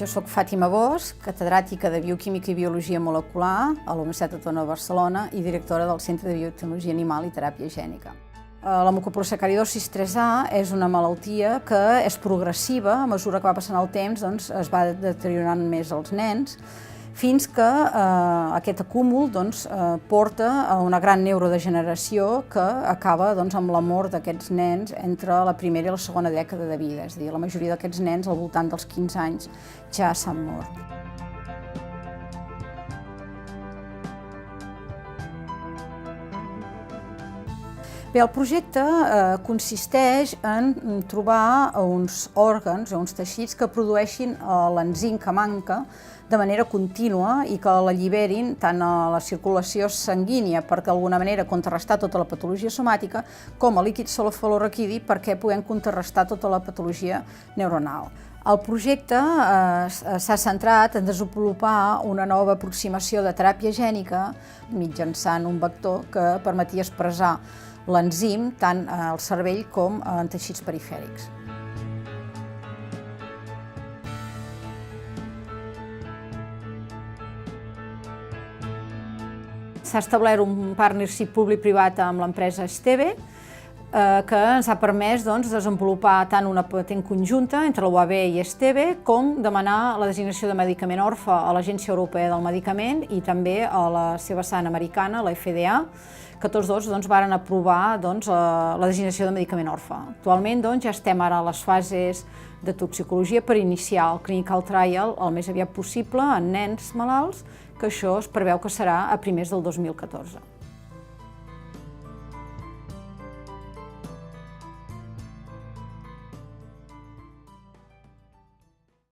Jo soc Fàtima Bosch, catedràtica de Bioquímica i Biologia Molecular a la Universitat Autònoma de Barcelona i directora del Centre de Biotecnologia Animal i Teràpia Gènica. La mucopolisacaridosi 3A és una malaltia que és progressiva. A mesura que va passant el temps, es va deteriorant més als nens, fins que aquest acúmul porta a una gran neurodegeneració que acaba amb la mort d'aquests nens entre la primera i la segona dècada de vida. És a dir, la majoria d'aquests nens, al voltant dels 15 anys, ja s'han mort. Bé, el projecte consisteix en trobar uns òrgans o uns teixits que produeixin l'enzim que manca de manera contínua i que l'alliberin tant a la circulació sanguínia per d'alguna manera contrarrestar tota la patologia somàtica com a líquid cefalorraquidi perquè puguem contrarrestar tota la patologia neuronal. El projecte s'ha centrat en desenvolupar una nova aproximació de teràpia gènica mitjançant un vector que permetia expressar l'enzim tant al cervell com en teixits perifèrics. S'ha establert un partnership públic-privat amb l'empresa Esteve, que ens ha permès desenvolupar tant una patent conjunta entre la UAB i Esteve com demanar la designació de medicament orfe a l'Agència Europea del Medicament i també a la seva vessant americana, la FDA, que tots dos varen aprovar la designació de medicament orfe. Actualment ja estem ara a les fases de toxicologia per iniciar el clinical trial el més aviat possible en nens malalts, que això es preveu que serà a primers del 2014.